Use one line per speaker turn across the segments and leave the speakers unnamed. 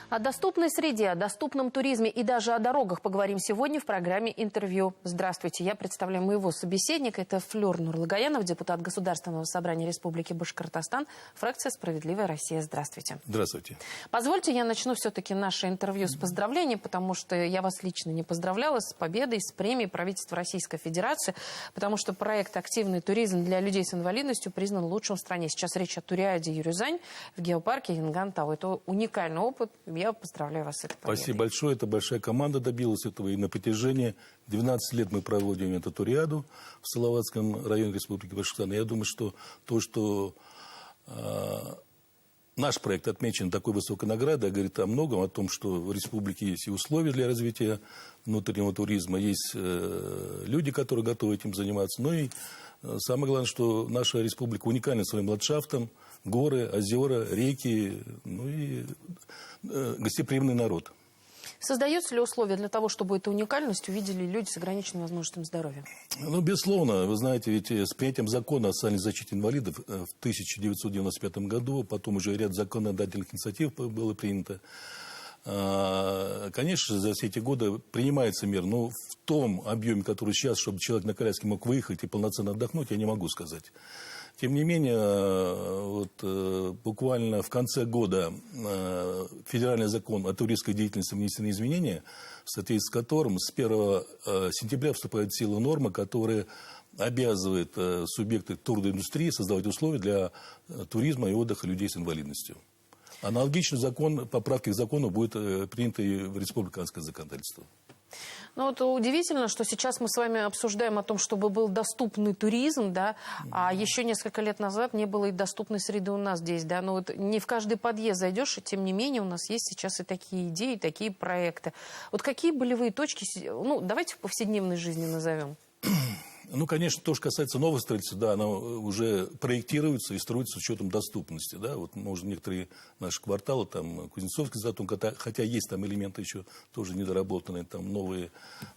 О доступной среде, о доступном туризме и даже о дорогах поговорим сегодня в программе «Интервью». Здравствуйте, я представляю моего собеседника. Это Флёр Нурлыгаянов, депутат Государственного собрания Республики Башкортостан, фракция «Справедливая Россия». Здравствуйте.
Здравствуйте.
Позвольте, я начну все-таки наше интервью с поздравлений, потому что я вас лично не поздравляла с победой, с премией правительства Российской Федерации, потому что проект «Активный туризм для людей с инвалидностью» признан лучшим в стране. Сейчас речь о Туриаде Юрюзань в геопарке Янгантау. Это уникальный опыт. Я поздравляю вас с этой победой.
Спасибо большое. Это большая команда добилась этого. И на протяжении 12 лет мы проводим эту туриаду в Салаватском районе Республики Башкортостан. Я думаю, что то, что наш проект отмечен такой высокой наградой, говорит о многом, о том, что в республике есть и условия для развития внутреннего туризма, есть люди, которые готовы этим заниматься. Ну и самое главное, что наша республика уникальна своим ландшафтом, горы, озера, реки, ну и гостеприимный народ.
Создаются ли условия для того, чтобы эту уникальность увидели люди с ограниченными возможностями здоровья?
Ну, безусловно. Вы знаете, ведь с принятием закона о социальной защите инвалидов в 1995 году, потом уже ряд законодательных инициатив было принято. Конечно, за все эти годы принимается мер, но в том объеме, который сейчас, чтобы человек на коляске мог выехать и полноценно отдохнуть, я не могу сказать. Тем не менее, вот, буквально в конце года федеральный закон о туристской деятельности внесены изменения, в соответствии с которым с 1 сентября вступает в силу норма, которая обязывает субъекты турдоиндустрии создавать условия для туризма и отдыха людей с инвалидностью. Аналогичный закон, поправки к закону будут приняты и в республиканское законодательство.
Ну вот удивительно, что сейчас мы с вами обсуждаем о том, чтобы был доступный туризм, да, а еще несколько лет назад не было и доступной среды у нас здесь, да, но вот не в каждый подъезд зайдешь, и тем не менее у нас есть сейчас и такие идеи, и такие проекты. Вот какие болевые точки, ну, давайте в повседневной жизни назовем.
Ну, конечно, то, что касается нового строительства, да, оно уже проектируется и строится с учетом доступности, да, вот, может, некоторые наши кварталы, там, Кузнецовский затон, хотя есть там элементы еще тоже недоработанные, там новые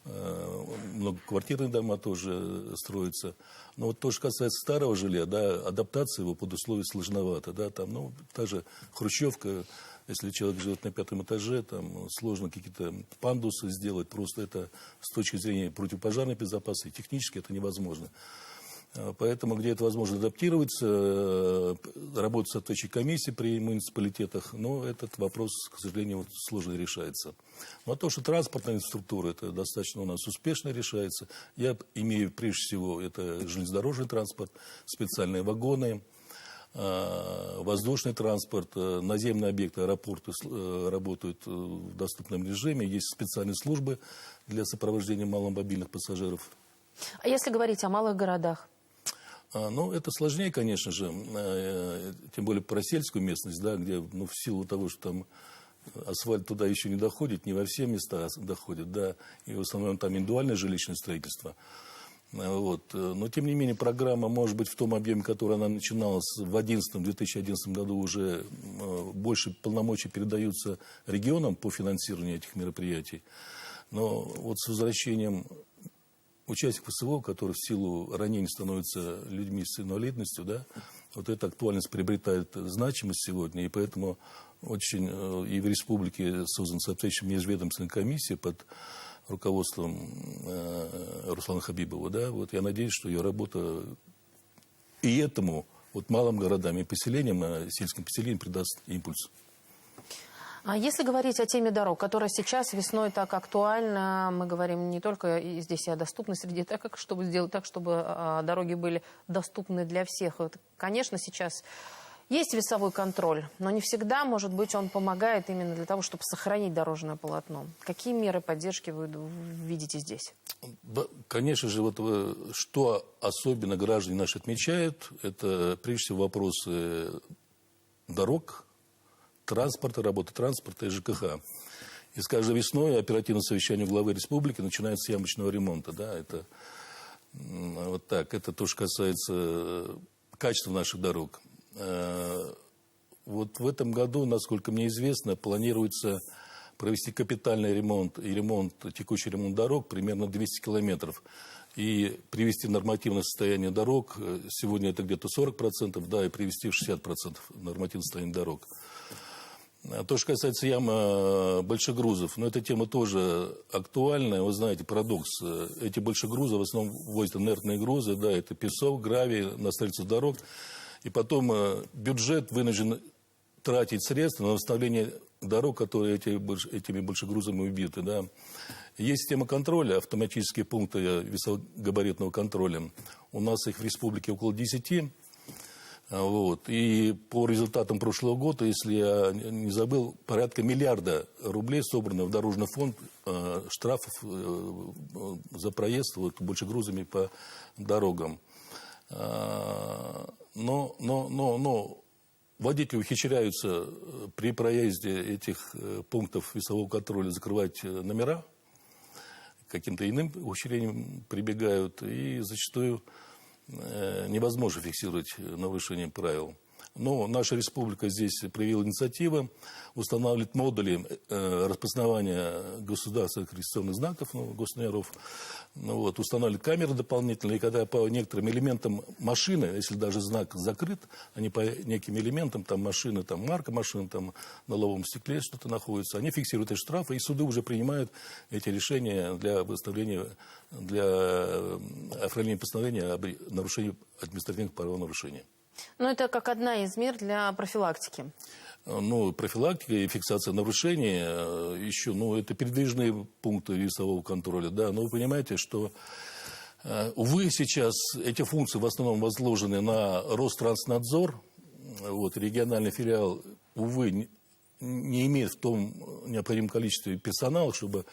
многоквартирные дома тоже строятся, но вот то, что касается старого жилья, да, адаптация его под условия сложновато, да, там, ну, та же хрущевка. Если человек живет на 5-м этаже, там сложно какие-то пандусы сделать. Просто это с точки зрения противопожарной безопасности, технически это невозможно. Поэтому, где это возможно, адаптироваться, работать соответствующей комиссии при муниципалитетах, но этот вопрос, к сожалению, вот сложно решается. Ну, а то, что транспортная инфраструктура, это достаточно у нас успешно решается. Я имею, прежде всего, это железнодорожный транспорт, специальные вагоны, воздушный транспорт, наземные объекты, аэропорты работают в доступном режиме. Есть специальные службы для сопровождения маломобильных пассажиров.
А если говорить о малых городах?
Ну, это сложнее, конечно же, тем более про сельскую местность, да, где, ну, в силу того, что там асфальт туда еще не доходит, не во все места доходит, да, и в основном там индивидуальное жилищное строительство. Вот. Но, тем не менее, программа, может быть, в том объеме, который она начиналась в 2011 году, уже больше полномочий передаются регионам по финансированию этих мероприятий. Но вот с возвращением участников СВО, которые в силу ранений становятся людьми с инвалидностью, да, вот эта актуальность приобретает значимость сегодня, и поэтому очень и в республике создана соответствующая межведомственная комиссия под руководством Руслана Хабибова, да, вот я надеюсь, что ее работа и этому вот малым городам и поселениям, сельским поселениям придаст импульс.
А если говорить о теме дорог, которая сейчас весной так актуальна, мы говорим не только здесь и о доступной среде, так как чтобы сделать так, чтобы дороги были доступны для всех. Вот, конечно, сейчас есть весовой контроль, но не всегда, может быть, он помогает именно для того, чтобы сохранить дорожное полотно. Какие меры поддержки вы видите здесь?
Да, конечно же, вот, что особенно граждане наши отмечают, это прежде всего вопросы дорог, транспорта, работы транспорта и ЖКХ. И с каждой весной оперативное совещание главы республики начинается с ямочного ремонта. Да, это вот так. Это то, что касается качества наших дорог. Вот в этом году, насколько мне известно, планируется провести капитальный ремонт и текущий ремонт дорог примерно 200 километров. И привести в нормативное состояние дорог, сегодня это где-то 40%, да, и привести в 60% нормативное состояние дорог. То, что касается ям большегрузов, но эта тема тоже актуальная. Вы знаете, парадокс. Эти большегрузы в основном возят инертные грузы, да, это песок, гравий на строительство дорог. И потом бюджет вынужден тратить средства на восстановление дорог, которые этими большегрузами убиты. Да. Есть система контроля, автоматические пункты весогабаритного контроля. У нас их в республике около 10. Вот. И по результатам прошлого года, если я не забыл, порядка $1 миллиарда собрано в дорожный фонд штрафов за проезд большегрузами по дорогам. Но водители ухищряются при проезде этих пунктов весового контроля закрывать номера, каким-то иным ухищрением прибегают, и зачастую невозможно фиксировать нарушение правил. Но наша республика здесь проявила инициативу, устанавливает модули распознавания государственных регистрационных знаков, госномеров, устанавливает камеры дополнительные, и когда по некоторым элементам машины, если даже знак закрыт, они по неким элементам, там машины, там марка машины, там на лобовом стекле что-то находится, они фиксируют эти штрафы, и суды уже принимают эти решения для выставления, для оформления постановления об нарушении административных правонарушений.
Но это как одна из мер для профилактики.
Профилактика и фиксация нарушений еще, это передвижные пункты весового контроля, да, но вы понимаете, что, увы, сейчас эти функции в основном возложены на Ространснадзор, региональный филиал, увы, не имеет в том необходимом количестве персонала, чтобы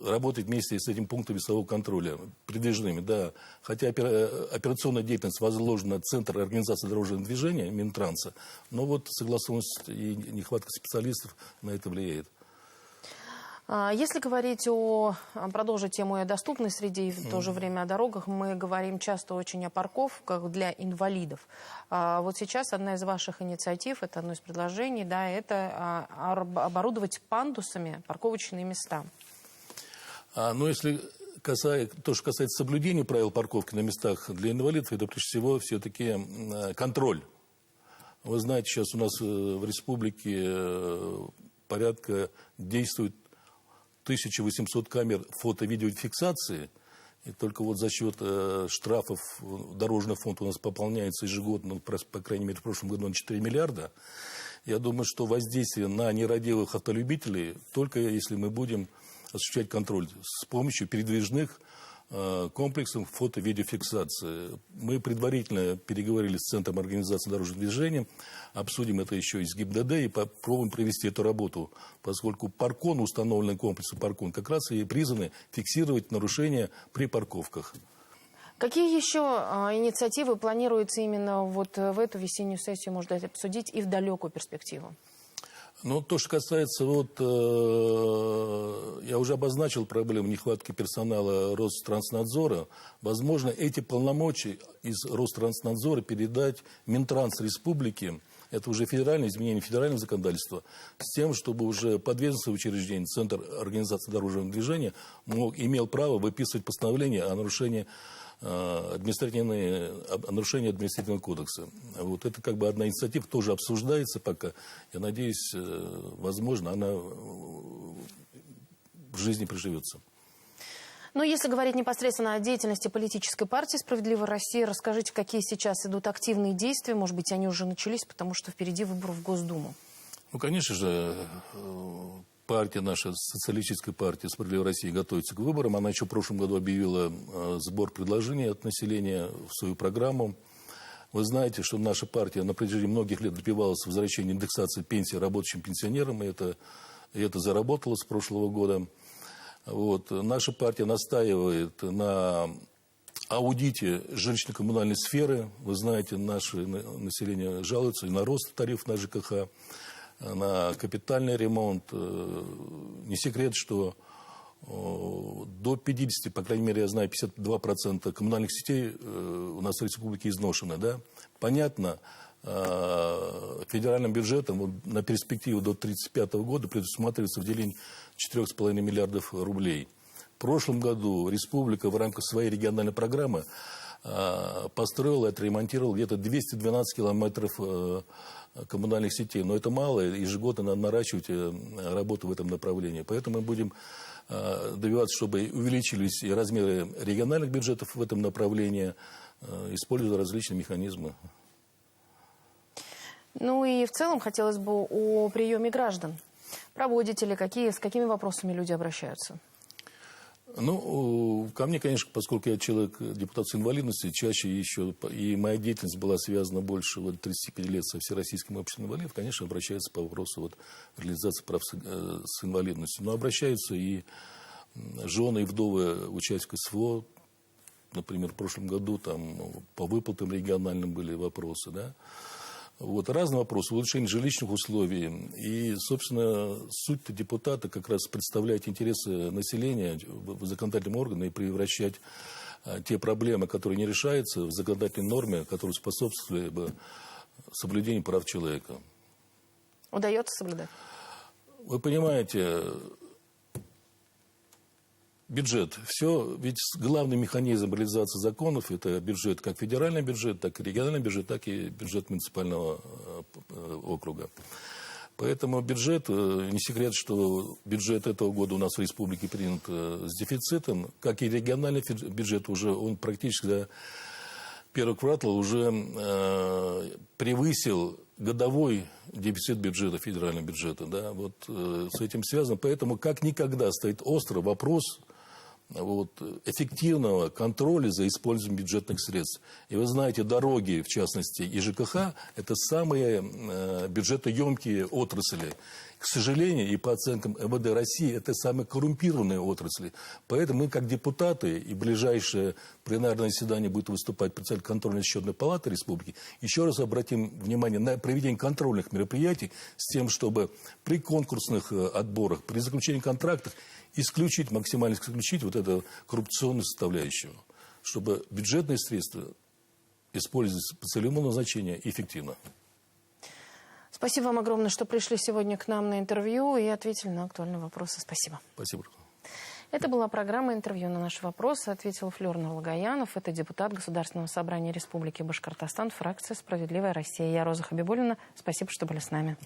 работать вместе с этим пунктом весового контроля, передвижными, да. Хотя операционная деятельность возложена на Центр организации дорожного движения Минтранса, но согласованность и нехватка специалистов на это влияет.
Если говорить продолжить тему о доступной среде и в то же время о дорогах, мы говорим часто очень о парковках для инвалидов. Вот сейчас одна из ваших инициатив, это одно из предложений, да, это оборудовать пандусами парковочные места.
Если то, что касается соблюдения правил парковки на местах для инвалидов, это прежде всего все-таки контроль. Вы знаете, сейчас у нас в республике порядка действует 1800 камер фото-видеофиксации. И только за счет штрафов дорожный фонд у нас пополняется ежегодно, по крайней мере, в прошлом году на 4 миллиарда. Я думаю, что воздействие на нерадивых автолюбителей, только если мы будем осуществлять контроль с помощью передвижных комплексов фото-видеофиксации. Мы предварительно переговорили с Центром организации дорожного движения, обсудим это еще и с ГИБДД и попробуем провести эту работу, поскольку паркон, установленный комплексом паркон, как раз и призваны фиксировать нарушения при парковках.
Какие еще инициативы планируется именно в эту весеннюю сессию, можно обсудить, и в далекую перспективу?
То, что касается, я уже обозначил проблему нехватки персонала Ространснадзора. Возможно, эти полномочия из Ространснадзора передать Минтранс Республики, это уже федеральное изменение федерального законодательства, с тем, чтобы уже подведомственное учреждение, Центр организации дорожного движения, имел право выписывать постановление о нарушении нарушение административного кодекса. Это одна инициатива, тоже обсуждается пока. Я надеюсь, возможно, она в жизни приживется.
Если говорить непосредственно о деятельности политической партии «Справедливая Россия», расскажите, какие сейчас идут активные действия, может быть, они уже начались, потому что впереди выборы в Госдуму.
Конечно же, партия наша, социалистическая партия «Справедливая Россия», готовится к выборам. Она еще в прошлом году объявила сбор предложений от населения в свою программу. Вы знаете, что наша партия на протяжении многих лет добивалась возвращения индексации пенсии рабочим пенсионерам, и это заработало с прошлого года. Наша партия настаивает на аудите жилищно-коммунальной сферы. Вы знаете, наше население жалуется и на рост тарифов на ЖКХ, на капитальный ремонт. Не секрет, что до 50, по крайней мере, я знаю, 52% коммунальных сетей у нас в республике изношены. Да? Понятно, федеральным бюджетом на перспективу до 1935 года предусматривается выделение 4,5 миллиардов рублей. В прошлом году республика в рамках своей региональной программы построил и отремонтировал где-то 212 километров коммунальных сетей. Но это мало, ежегодно надо наращивать работу в этом направлении. Поэтому мы будем добиваться, чтобы увеличились и размеры региональных бюджетов в этом направлении, используя различные механизмы.
Ну и в целом хотелось бы о приеме граждан. Проводите ли, с какими вопросами люди обращаются?
Ну, ко мне, конечно, поскольку я человек, депутат с инвалидностью, чаще еще, и моя деятельность была связана больше 35 лет со Всероссийским обществом инвалидов, конечно, обращаются по вопросу реализации прав с инвалидностью. Но обращаются и жены, и вдовы участников СВО. Например, в прошлом году там по выплатам региональным были вопросы, да. Разные вопросы, улучшение жилищных условий. И, собственно, суть депутата как раз представлять интересы населения в законодательном органе и превращать те проблемы, которые не решаются, в законодательные нормы, которые способствовали бы соблюдению прав человека.
Удается соблюдать?
Вы понимаете, бюджет. Все, ведь главный механизм реализации законов – это бюджет, как федеральный бюджет, так и региональный бюджет, так и бюджет муниципального округа. Поэтому бюджет, не секрет, что бюджет этого года у нас в республике принят с дефицитом, как и региональный бюджет уже, он практически до первого квартала уже превысил годовой дефицит бюджета, федерального бюджета. Да, с этим связано. Поэтому как никогда стоит острый вопрос эффективного контроля за использованием бюджетных средств. И вы знаете, дороги, в частности, и ЖКХ, это самые бюджетоемкие отрасли. К сожалению, и по оценкам МВД России, это самые коррумпированные отрасли. Поэтому мы, как депутаты, и ближайшее пленарное заседание будет выступать председатель контрольно-счетной палаты республики, еще раз обратим внимание на проведение контрольных мероприятий с тем, чтобы при конкурсных отборах, при заключении контрактов максимально исключить эту коррупционную составляющую, чтобы бюджетные средства использовались по целевому назначению эффективно.
Спасибо вам огромное, что пришли сегодня к нам на интервью и ответили на актуальные вопросы. Спасибо.
Спасибо.
Это была программа «Интервью на наши вопросы». Ответил Флёр Нурлагаянов. Это депутат Государственного собрания Республики Башкортостан, фракция «Справедливая Россия». Я Роза Хабибуллина. Спасибо, что были с нами.